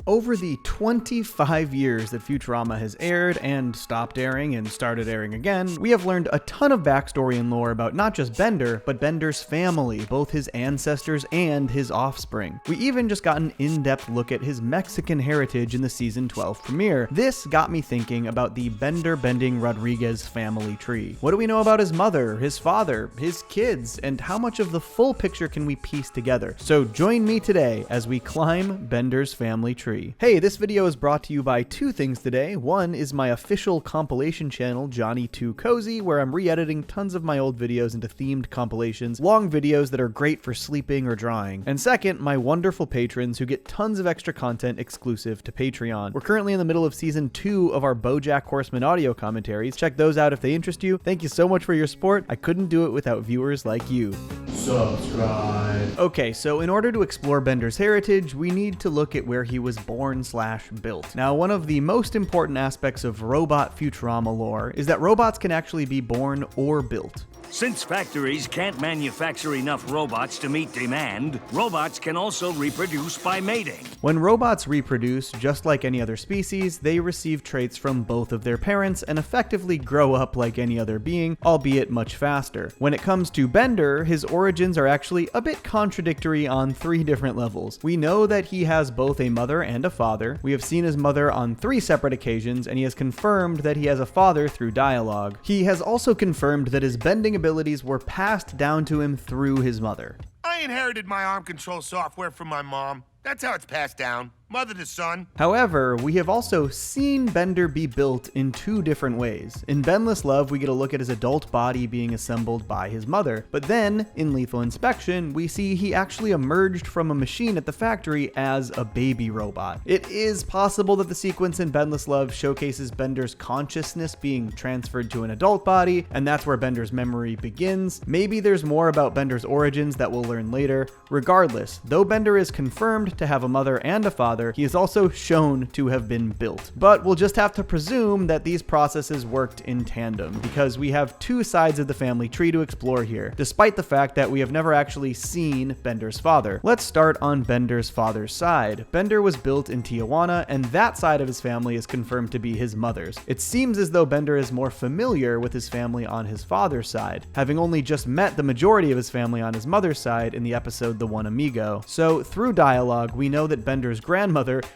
Over the 25 years that Futurama has aired and stopped airing and started airing again, we have learned a ton of backstory and lore about not just Bender, but Bender's family, both his ancestors and his offspring. We even just got an in-depth look at his Mexican heritage in the season 12 premiere. This got me thinking about the Bender Bending Rodriguez family tree. What do we know about his mother, his father, his kids, and how much of the full picture can we piece together? So join me today as we climb Bender's family tree. Hey, this video is brought to you by two things today. One is my official compilation channel, Johnny Too Cozy, where I'm re-editing tons of my old videos into themed compilations, long videos that are great for sleeping or drawing. And second, my wonderful patrons who get tons of extra content exclusive to Patreon. We're currently in the middle of season 2 of our BoJack Horseman audio commentaries. Check those out if they interest you. Thank you so much for your support. I couldn't do it without viewers like you. Subscribe. Okay, so in order to explore Bender's heritage, we need to look at where he was born/built. Now, one of the most important aspects of robot Futurama lore is that robots can actually be born or built. Since factories can't manufacture enough robots to meet demand, robots can also reproduce by mating. When robots reproduce, just like any other species, they receive traits from both of their parents and effectively grow up like any other being, albeit much faster. When it comes to Bender, his origins are actually a bit contradictory on 3 different levels. We know that he has both a mother and a father. We have seen his mother on 3 separate occasions, and he has confirmed that he has a father through dialogue. He has also confirmed that his bending abilities were passed down to him through his mother. I inherited my arm control software from my mom. That's how it's passed down. Mother to son. However, we have also seen Bender be built in 2 different ways. In Bendless Love, we get a look at his adult body being assembled by his mother. But then, in Lethal Inspection, we see he actually emerged from a machine at the factory as a baby robot. It is possible that the sequence in Bendless Love showcases Bender's consciousness being transferred to an adult body, and that's where Bender's memory begins. Maybe there's more about Bender's origins that we'll learn later. Regardless, though Bender is confirmed to have a mother and a father, he is also shown to have been built. But we'll just have to presume that these processes worked in tandem, because we have 2 sides of the family tree to explore here, despite the fact that we have never actually seen Bender's father. Let's start on Bender's father's side. Bender was built in Tijuana, and that side of his family is confirmed to be his mother's. It seems as though Bender is more familiar with his family on his father's side, having only just met the majority of his family on his mother's side in the episode The One Amigo. So through dialogue, we know that Bender's grandmother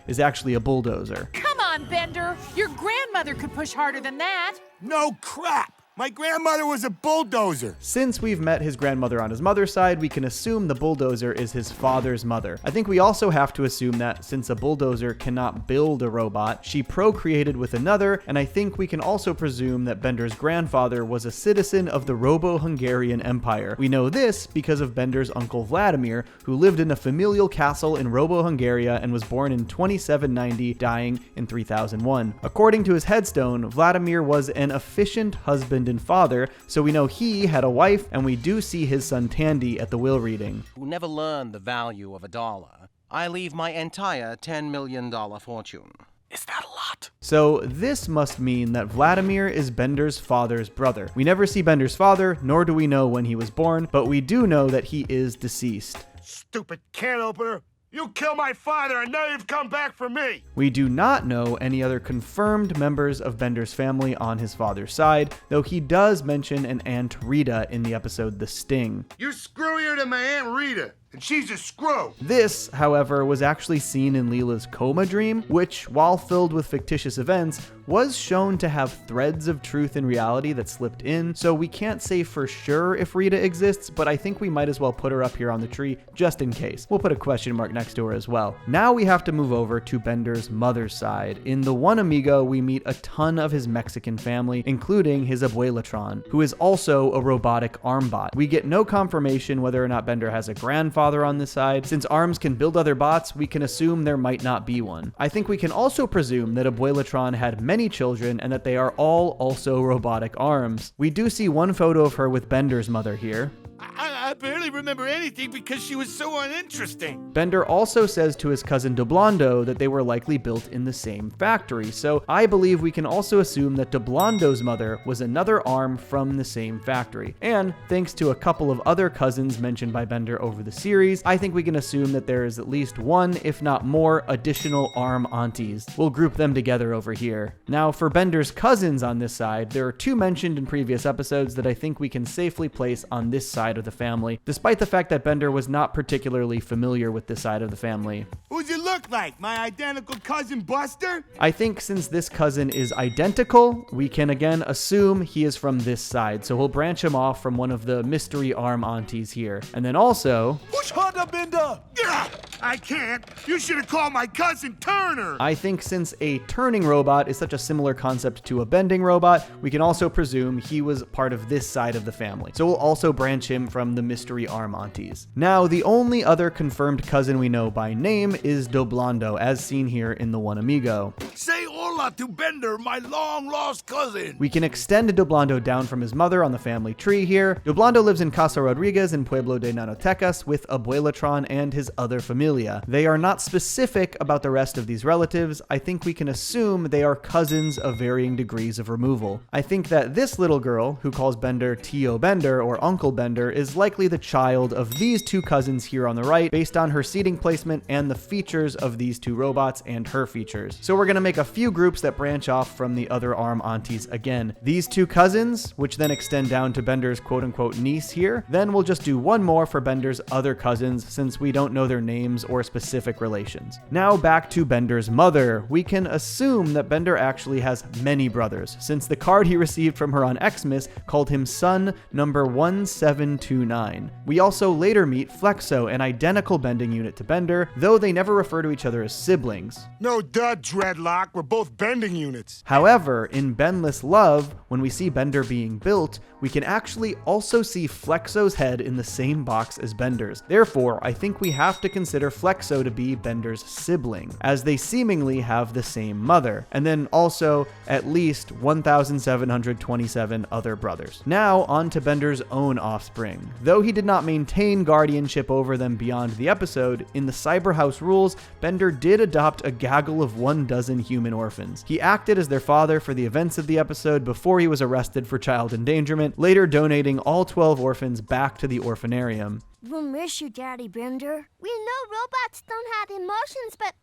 is actually a bulldozer. Come on, Bender. Your grandmother could push harder than that. No crap. My grandmother was a bulldozer. Since we've met his grandmother on his mother's side, we can assume the bulldozer is his father's mother. I think we also have to assume that since a bulldozer cannot build a robot, she procreated with another, and I think we can also presume that Bender's grandfather was a citizen of the Robo-Hungarian Empire. We know this because of Bender's uncle Vladimir, who lived in a familial castle in Robo-Hungaria and was born in 2790, dying in 3001. According to his headstone, Vladimir was an efficient husband and father, so we know he had a wife, and we do see his son Tandy at the will reading. Who never learned the value of a dollar. I leave my entire $10 million fortune. Is that a lot? So this must mean that Vladimir is Bender's father's brother. We never see Bender's father, nor do we know when he was born, but we do know that he is deceased. Stupid can opener. You killed my father, and now you've come back for me! We do not know any other confirmed members of Bender's family on his father's side, though he does mention an Aunt Rita in the episode The Sting. You're screwier than my Aunt Rita, and she's a screw! This, however, was actually seen in Leela's coma dream, which, while filled with fictitious events, was shown to have threads of truth and reality that slipped in, so we can't say for sure if Rita exists, but I think we might as well put her up here on the tree just in case. We'll put a question mark next to her as well. Now we have to move over to Bender's mother's side. In The One Amigo, we meet a ton of his Mexican family, including his abuelatron, who is also a robotic arm bot. We get no confirmation whether or not Bender has a grandfather on this side. Since arms can build other bots, we can assume there might not be one. I think we can also presume that abuelatron had many children and that they are all also robotic arms. We do see one photo of her with Bender's mother here. I I barely remember anything because she was so uninteresting. Bender also says to his cousin Doblondo that they were likely built in the same factory, so I believe we can also assume that Doblondo's mother was another arm from the same factory. And thanks to a couple of other cousins mentioned by Bender over the series, I think we can assume that there is at least one, if not more, additional arm aunties. We'll group them together over here. Now, for Bender's cousins on this side, there are two mentioned in previous episodes that I think we can safely place on this side of the family, despite the fact that Bender was not particularly familiar with this side of the family. Who's it look like? My identical cousin Buster? I think since this cousin is identical, we can again assume he is from this side, so we'll branch him off from one of the mystery arm aunties here. And then also, Push harder, Bender! Yeah, I can't. You should have called my cousin Turner. I think since a turning robot is such a similar concept to a bending robot, we can also presume he was part of this side of the family. So we'll also branch him from the mystery arm aunties. Now, the only other confirmed cousin we know by name is Doblondo, as seen here in the One Amigo. Say hola to Bender, my long-lost cousin. We can extend Doblondo down from his mother on the family tree here. Doblondo lives in Casa Rodriguez in Pueblo de Nanotecas with Abuelatron and his other familia. They are not specific about the rest of these relatives. I think we can assume they are cousins of varying degrees of removal. I think that this little girl, who calls Bender Tio Bender or Uncle Bender, is likely the child of these two cousins here on the right, based on her seating placement and the features of these two robots and her features. So we're gonna make a few groups that branch off from the other arm aunties again. These two cousins, which then extend down to Bender's quote-unquote niece here. Then we'll just do one more for Bender's other cousins, since we don't know their names or specific relations. Now back to Bender's mother. We can assume that Bender actually has many brothers, since the card he received from her on Xmas called him son number 1729. We also later meet Flexo, an identical bending unit to Bender, though they never refer to each other as siblings. No duh, Dreadlock. We're both bending units. However, in Benless Love, when we see Bender being built, we can actually also see Flexo's head in the same box as Bender's. Therefore, I think we have to consider Flexo to be Bender's sibling, as they seemingly have the same mother, and then also at least 1,727 other brothers. Now, on to Bender's own offspring. Though he did not maintain guardianship over them beyond the episode, in the Cyberhouse rules, Bender did adopt a gaggle of 12 human orphans. He acted as their father for the events of the episode before he was arrested for child endangerment, later donating all 12 orphans back to the orphanarium. We'll miss you, Daddy Bender. We know robots don't have emotions, but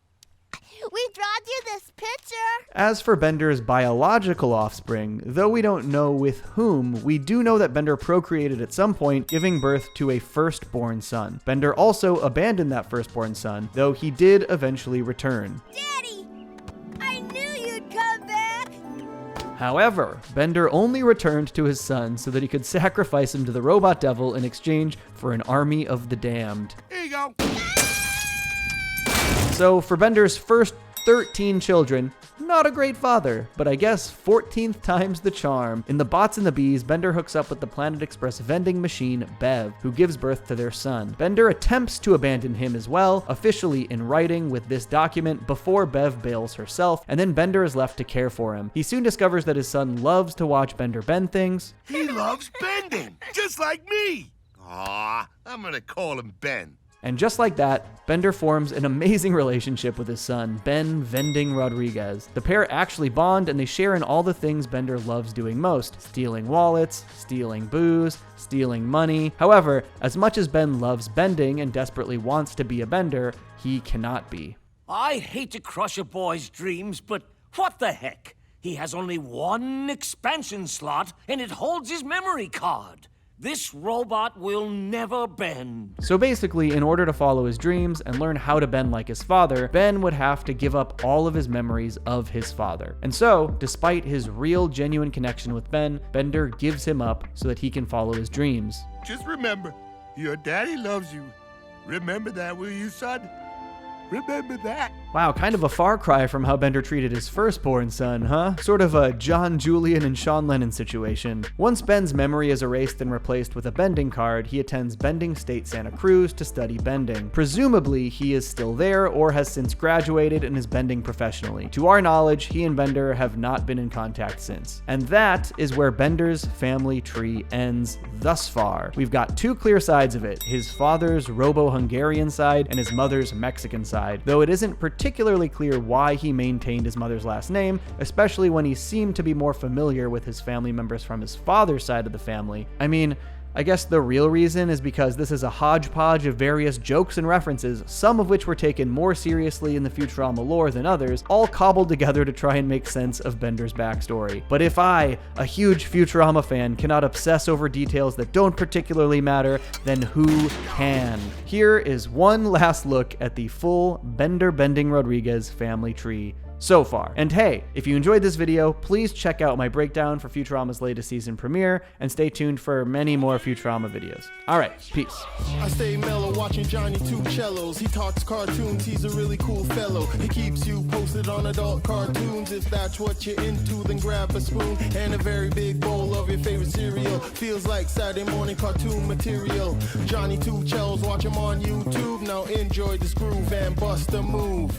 we drawed you this picture. As for Bender's biological offspring, though we don't know with whom, we do know that Bender procreated at some point, giving birth to a firstborn son. Bender also abandoned that firstborn son, though he did eventually return. Daddy, I knew you'd come back. However, Bender only returned to his son so that he could sacrifice him to the robot devil in exchange for an army of the damned. Here you go. So for Bender's first 13 children, not a great father, but I guess 14th time's the charm. In The Bots and the Bees, Bender hooks up with the Planet Express vending machine, Bev, who gives birth to their son. Bender attempts to abandon him as well, officially in writing with this document, before Bev bails herself, and then Bender is left to care for him. He soon discovers that his son loves to watch Bender bend things. He loves bending, just like me. Aw, I'm gonna call him Ben. And just like that, Bender forms an amazing relationship with his son, Ben Vending Rodriguez. The pair actually bond, and they share in all the things Bender loves doing most: stealing wallets, stealing booze, stealing money. However, as much as Ben loves bending and desperately wants to be a Bender, he cannot be. I hate to crush a boy's dreams, but what the heck? He has only one expansion slot, and it holds his memory card. This robot will never bend. So basically, in order to follow his dreams and learn how to bend like his father, Ben would have to give up all of his memories of his father. And so, despite his real, genuine connection with Ben, Bender gives him up so that he can follow his dreams. Just remember, your daddy loves you. Remember that, will you, son? Remember that. Wow, kind of a far cry from how Bender treated his firstborn son, huh? Sort of a John Julian and Sean Lennon situation. Once Ben's memory is erased and replaced with a bending card, he attends Bending State Santa Cruz to study bending. Presumably, he is still there or has since graduated and is bending professionally. To our knowledge, he and Bender have not been in contact since. And that is where Bender's family tree ends thus far. We've got two clear sides of it, his father's Robo-Hungarian side and his mother's Mexican side, though it isn't particularly clear why he maintained his mother's last name, especially when he seemed to be more familiar with his family members from his father's side of the family. I mean, I guess the real reason is because this is a hodgepodge of various jokes and references, some of which were taken more seriously in the Futurama lore than others, all cobbled together to try and make sense of Bender's backstory. But if I, a huge Futurama fan, cannot obsess over details that don't particularly matter, then who can? Here is one last look at the full Bender Bending Rodriguez family tree so far. And hey, if you enjoyed this video, please check out my breakdown for Futurama's latest season premiere, and stay tuned for many more Futurama videos. Alright, peace. I stay mellow watching Johnny Two Cellos. He talks cartoons, he's a really cool fellow. He keeps you posted on adult cartoons. If that's what you're into, then grab a spoon and a very big bowl of your favorite cereal. Feels like Saturday morning cartoon material. Johnny Two Cellos, watch him on YouTube. Now enjoy this groove and bust a move.